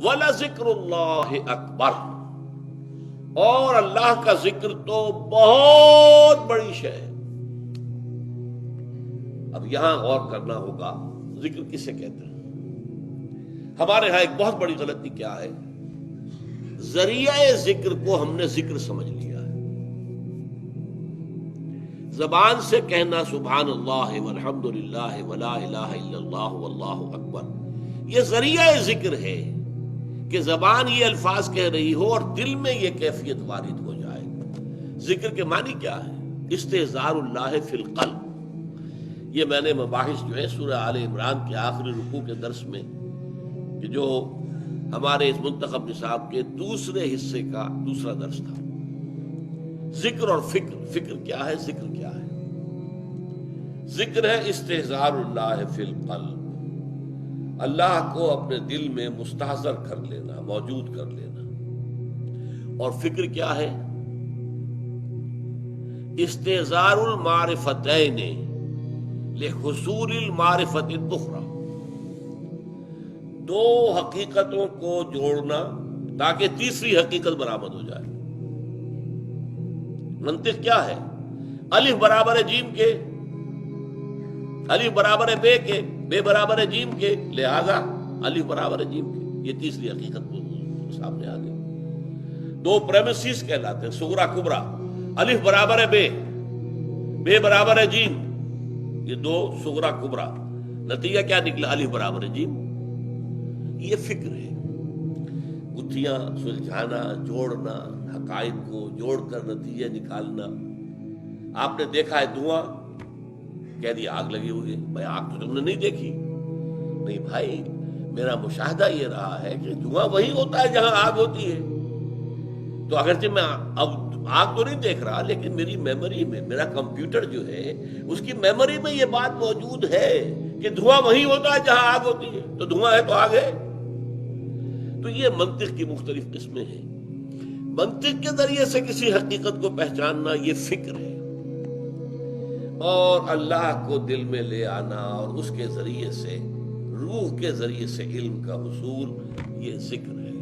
وَلَذِكْرُ اللَّهِ اکبر، اور اللہ کا ذکر تو بہت بڑی شے ہے۔ اب یہاں غور کرنا ہوگا ذکر کسے کہتے ہیں۔ ہمارے ہاں ایک بہت بڑی غلطی کیا ہے، ذریعہ ذکر کو ہم نے ذکر سمجھ لیا ہے۔ زبان سے کہنا سبحان اللہ والحمد للہ ولا الہ الا اللہ واللہ اکبر، یہ ذریعہ ذکر ہے کہ زبان یہ الفاظ کہہ رہی ہو اور دل میں یہ کیفیت وارد ہو جائے۔ ذکر کے معنی کیا ہے؟ استحضار اللہ فی القلب۔ یہ میں نے مباحث جو ہے سورہ آل عمران کے آخری رکوع کے درس میں، کہ جو ہمارے اس منتخب نصاب کے دوسرے حصے کا دوسرا درس تھا، ذکر اور فکر۔ فکر کیا ہے، ذکر کیا ہے؟ ذکر ہے استحضار اللہ فی القلب، اللہ کو اپنے دل میں مستحضر کر لینا، موجود کر لینا۔ اور فکر کیا ہے؟ استحضار المعرفتین لحصول المعرفت الاخری، دو حقیقتوں کو جوڑنا تاکہ تیسری حقیقت برآمد ہو جائے۔ منطق کیا ہے؟ الف برابر ہے جیم کے، الف برابر ہے بے کے، بے برابر ہے جیم کے، لہذا الف برابر ہے جیم کے۔ یہ تیسری حقیقت سامنے آ گئی۔ دو پریمیسز کہلاتے ہیں، صغرا کبرا۔ الف برابر ہے بے، بے برابر ہے جیم، یہ دو صغرا کبرا۔ نتیجہ کیا نکلا؟ الف برابر ہے جیم۔ یہ فکر ہے، گتھیاں سلجھانا، جوڑنا، حقائق کو جوڑ کر نتیجے نکالنا۔ آپ نے دیکھا ہے دھواں، کہہ دیا آگ لگی ہوئی ہے۔ بھائی آگ تو تم نے نہیں دیکھی۔ نہیں بھائی، میرا مشاہدہ یہ رہا ہے کہ دھواں وہی ہوتا ہے جہاں آگ ہوتی ہے۔ تو اگرچہ میں اب آگ تو نہیں دیکھ رہا، لیکن میری میموری میں، میرا کمپیوٹر جو ہے اس کی میموری میں یہ بات موجود ہے کہ دھواں وہی ہوتا ہے جہاں آگ ہوتی ہے۔ تو دھواں ہے تو آگ ہے۔ تو یہ منطق کی مختلف قسمیں ہیں۔ منطق کے ذریعے سے کسی حقیقت کو پہچاننا یہ فکر ہے، اور اللہ کو دل میں لے آنا اور اس کے ذریعے سے، روح کے ذریعے سے علم کا حصول، یہ ذکر ہے۔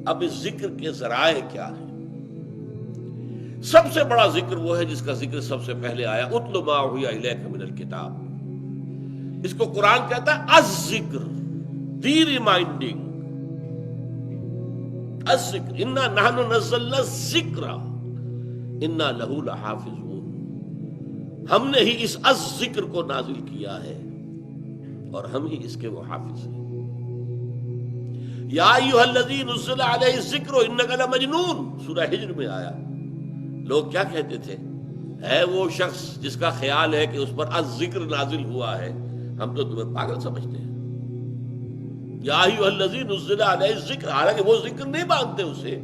اب اس ذکر کے ذرائع کیا ہیں؟ سب سے بڑا ذکر وہ ہے جس کا ذکر سب سے پہلے آیا، اتل ما اوحی الیک من الکتاب۔ اس کو قرآن کہتا ہے الذکر، دی ریمائنڈنگ، الذکر، انا نحن نزلنا الذکر انا لہ لحافظون۔ ہم نے ہی اس الذکر کو نازل کیا ہے اور ہم ہی اس کے وہ حافظ ہیں۔ یا ایھا الذی نزل علیہ الذکر انک لمجنون، سورہ ہجر میں آیا۔ لوگ کیا کہتے تھے؟ ہے وہ شخص جس کا خیال ہے کہ اس پر الذکر نازل ہوا ہے، ہم تو تمہیں پاگل سمجھتے ہیں۔ یا ایھا الذی نزل علیہ الذکر، حالانکہ وہ ذکر نہیں مانتے اسے،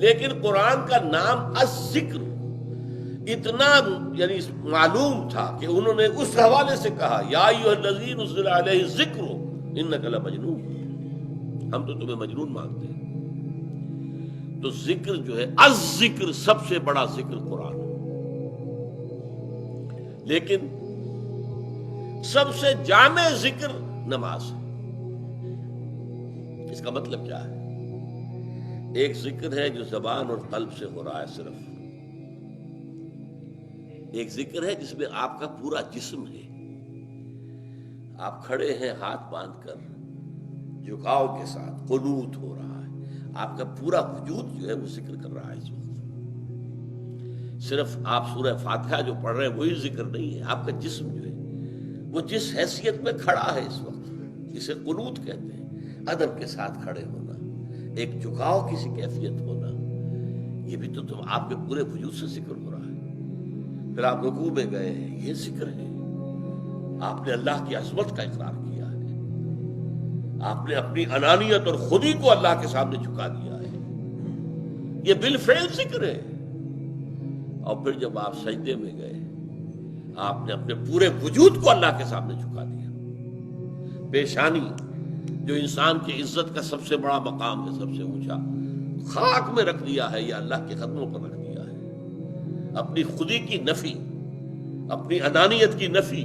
لیکن قرآن کا نام الذکر اتنا یعنی معلوم تھا کہ انہوں نے اس حوالے سے کہا یا ایھا الذی نزل علیہ الذکر انک لمجنون، ہم تو تمہیں مجنون مانتے ہیں۔ تو ذکر جو ہے، الذکر سب سے بڑا ذکر قرآن ہے، لیکن سب سے جامع ذکر نماز ہے۔ اس کا مطلب کیا ہے؟ ایک ذکر ہے جو زبان اور قلب سے ہو رہا ہے صرف، ایک ذکر ہے جس میں آپ کا پورا جسم ہے، آپ کھڑے ہیں ہاتھ باندھ کر جھکاؤ کے ساتھ، قنوت ہو رہا ہے، آپ کا پورا وجود جو ہے وہ ذکر کر رہا ہے اس وقت۔ صرف آپ سورہ فاتحہ جو پڑھ رہے ہیں وہی ذکر نہیں ہے، آپ کا جسم جو ہے وہ جس حیثیت میں کھڑا ہے اس وقت، جسے قنوت کہتے ہیں، ادب کے ساتھ کھڑے ہونا، ایک جھکاؤ کسی کیفیت ہونا، یہ بھی تو آپ کے پورے وجود سے ذکر ہو رہا ہے۔ پھر آپ رکوع میں گئے ہیں، یہ ذکر ہے، آپ نے اللہ کی عظمت کا اقرار کیا ہے، آپ نے اپنی انانیت اور خودی کو اللہ کے سامنے جھکا دیا ہے، یہ بالفعل ذکر ہے۔ اور پھر جب آپ سجدے میں گئے، آپ نے اپنے پورے وجود کو اللہ کے سامنے جھکا دیا، پیشانی جو انسان کی عزت کا سب سے بڑا مقام ہے، سب سے اونچا، خاک میں رکھ دیا ہے یا اللہ کے قدموں پر رکھ دیا ہے۔ اپنی خودی کی نفی، اپنی انانیت کی نفی،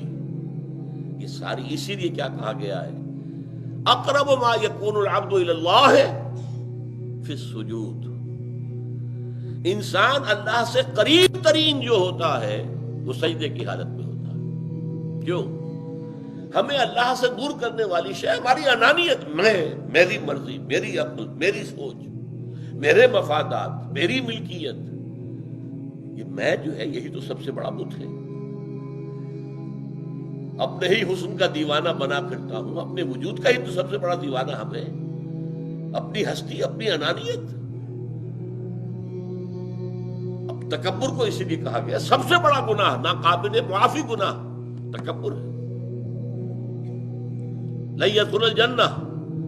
یہ ساری، اسی لیے کیا کہا گیا ہے، اقرب ما یکون العبد الی اللہ فی السجود، انسان اللہ سے قریب ترین جو ہوتا ہے وہ سجدے کی حالت میں ہوتا ہے۔ کیوں؟ ہمیں اللہ سے دور کرنے والی شے ہماری انانیت، میری مرضی، میری عقل، میری سوچ، میرے مفادات، میری ملکیت، یہ میں جو ہے یہی تو سب سے بڑا بت ہے۔ اپنے ہی حسن کا دیوانہ بنا پھرتا ہوں، اپنے وجود کا ہی تو سب سے بڑا دیوانہ ہم ہے، اپنی ہستی، اپنی انانیت۔ اب تکبر کو اسی لیے کہا گیا سب سے بڑا گناہ، ناقابل معافی گناہ تکبر ہے۔ لن يدخل الجنہ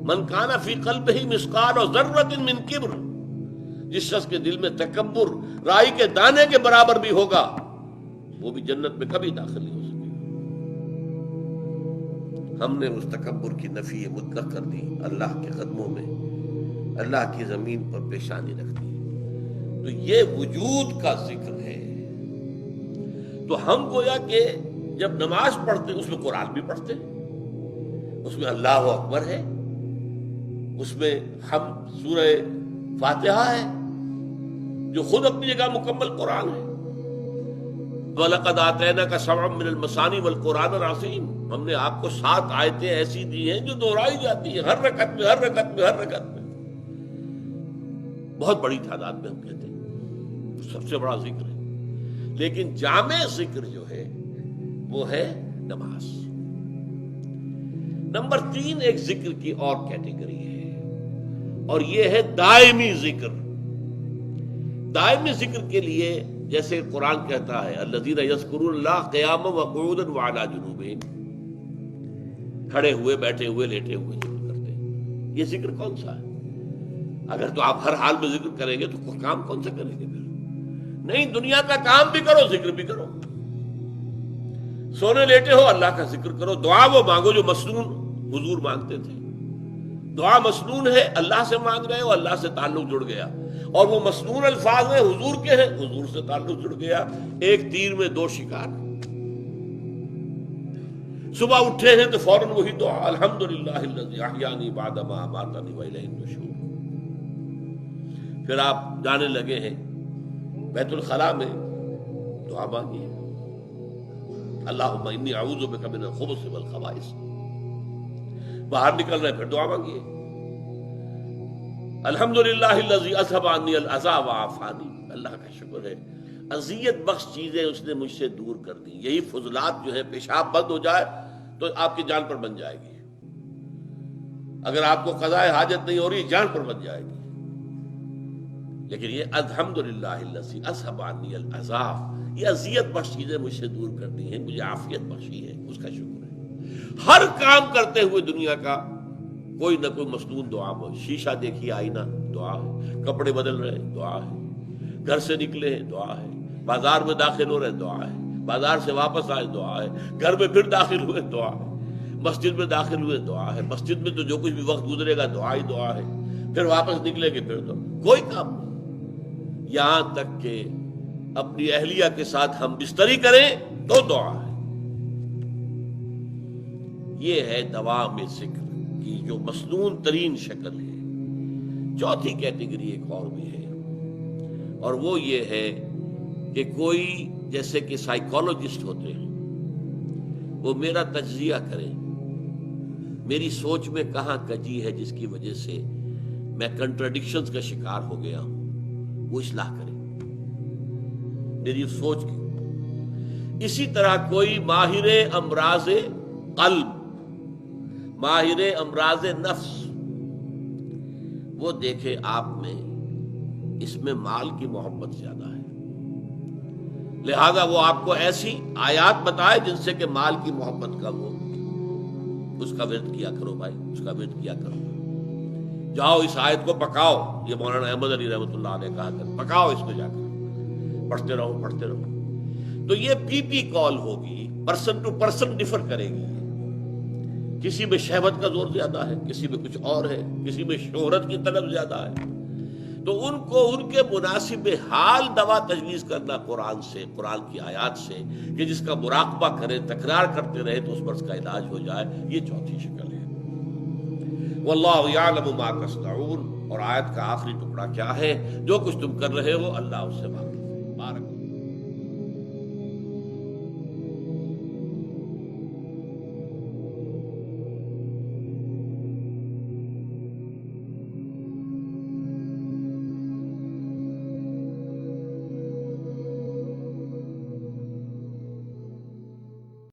من کان فی قلبہ مثقال ذرۃ من کبر، جس شخص کے دل میں تکبر رائی کے دانے کے برابر بھی ہوگا وہ بھی جنت میں کبھی داخل نہیں ہو سکے۔ ہم نے اس تکبر کی نفی مطلق کر دی، اللہ کے قدموں میں، اللہ کی زمین پر پیشانی رکھ دی۔ تو یہ وجود کا ذکر ہے۔ تو ہم گویا کہ جب نماز پڑھتے اس میں قرآن بھی پڑھتے، اس میں اللہ اکبر ہے، اس میں ہم سورہ فاتحہ ہے جو خود اپنی جگہ مکمل قرآن ہے۔ وَلَقَدْ آتَيْنَاكَ سَبْعًا مِّنَ الْمَثَانِي وَالْقُرْآنِ الْعَظِيمِ، ہم نے آپ کو 7 آیتیں ایسی دی ہیں جو دہرائی جاتی ہیں ہر رکعت میں، ہر رکعت میں، ہر رکعت میں، بہت بڑی تعداد میں ہم کہتے ہیں سب سے بڑا ذکر ہے۔ لیکن جامع ذکر جو ہے وہ ہے نماز۔ نمبر 3 ایک ذکر کی اور کیٹیگری ہے، اور یہ ہے دائمی ذکر۔ دائمی ذکر کے لیے جیسے قرآن کہتا ہے الذین یذکرون اللہ قیاما وقعودا وعلی جنوبہم، کھڑے ہوئے، بیٹھے ہوئے، لیٹے ہوئے ذکر کرتے ہیں۔ یہ ذکر کون سا ہے؟ اگر تو آپ ہر حال میں ذکر کریں گے تو کام کون سا کریں گے پھر؟ نہیں، دنیا کا کام بھی کرو، ذکر بھی کرو۔ سونے لیٹے ہو اللہ کا ذکر کرو، دعا وہ مانگو جو مسنون حضور مانگتے تھے۔ دعا مسنون ہے، اللہ سے مانگ رہے ہو، اللہ سے تعلق جڑ گیا، اور وہ مسنون الفاظ ہیں حضور کے ہیں، حضور سے تعلق جڑ گیا۔ ایک تیر میں 2 شکار۔ صبح اٹھے ہیں تو فوراً وہی دعا الحمدللہ الذی احیانی بعد ما اماتنی والیہ النشور۔ پھر آپ جانے لگے ہیں بیت الخلاء میں، دعا مانگیے اللہم انی اعوذ بک من الخبث والخبائث۔ باہر نکل رہے پھر دعا مانگیے الحمدللہ الذی اذھب عنی الاذی وعافانی، اللہ کا شکر ہے اذیت بخش چیزیں اس نے مجھ سے دور کر دی۔ یہی فضلات جو ہے، پیشاب بند ہو جائے تو آپ کی جان پر بن جائے گی، اگر آپ کو قضاء حاجت نہیں ہو رہی جان پر بن جائے گی۔ لیکن یہ الحمدللہ الذی اذھب عنی الاذی، یہ اذیت بخش چیزیں مجھ سے دور کر دی ہیں، مجھے عافیت بخشی ہے، اس کا شکر ہے۔ ہر کام کرتے ہوئے دنیا کا کوئی نہ کوئی مسنون دعا ہو۔ شیشہ دیکھیے، آئینہ، دعا ہے۔ کپڑے بدل رہے، دعا ہے۔ گھر سے نکلے، دعا ہے۔ بازار میں داخل ہو رہے، دعا ہے۔ بازار سے واپس آئے، دعا ہے۔ گھر میں پھر داخل ہوئے، دعا ہے۔ مسجد میں داخل ہوئے، دعا ہے۔ مسجد میں تو جو کچھ بھی وقت گزرے گا دعا ہی دعا ہے۔ پھر واپس نکلے گے، پھر تو کوئی کام نہیں، یہاں تک کہ اپنی اہلیہ کے ساتھ ہم بستری کریں تو دعا ہے۔ یہ ہے دوام ذکر کی جو مسنون ترین شکل ہے۔ چوتھی کیٹیگری ایک اور بھی ہے، اور وہ یہ ہے کہ کوئی جیسے کہ سائیکالوجسٹ ہوتے ہیں، وہ میرا تجزیہ کریں، میری سوچ میں کہاں کجی ہے جس کی وجہ سے میں کنٹراڈکشنز کا شکار ہو گیا ہوں، وہ اصلاح کریں میری سوچ کی۔ اسی طرح کوئی ماہر امراض قلب، ماہر امراض نفس، وہ دیکھے آپ میں اس میں مال کی محبت زیادہ ہے، لہذا وہ آپ کو ایسی آیات بتائے جن سے کہ مال کی محبت کا وہ اس کا ورد کیا کرو بھائی، اس کا ورد کیا کرو، جاؤ اس آیت کو پکاؤ، یہ مولانا احمد علی رحمۃ اللہ علیہ کہا کر پکاؤ اس کو، جا کر پڑھتے رہو پڑھتے رہو۔ تو یہ پی پی کال ہوگی، پرسن ٹو پرسن ڈفر کرے گی، کسی میں شہوت کا زور زیادہ ہے، کسی میں کچھ اور ہے، کسی میں شہرت کی طلب زیادہ ہے، تو ان کو ان کے مناسب حال دوا تجویز کرنا قرآن سے، قرآن کی آیات سے، کہ جس کا مراقبہ کریں، تکرار کرتے رہے تو اس مرض کا علاج ہو جائے۔ یہ چوتھی شکل ہے۔ واللہ یعلم ما تصنعون، اور آیت کا آخری ٹکڑا کیا ہے؟ جو کچھ تم کر رہے ہو اللہ اس سے واقف ہے۔ بارک اللہ۔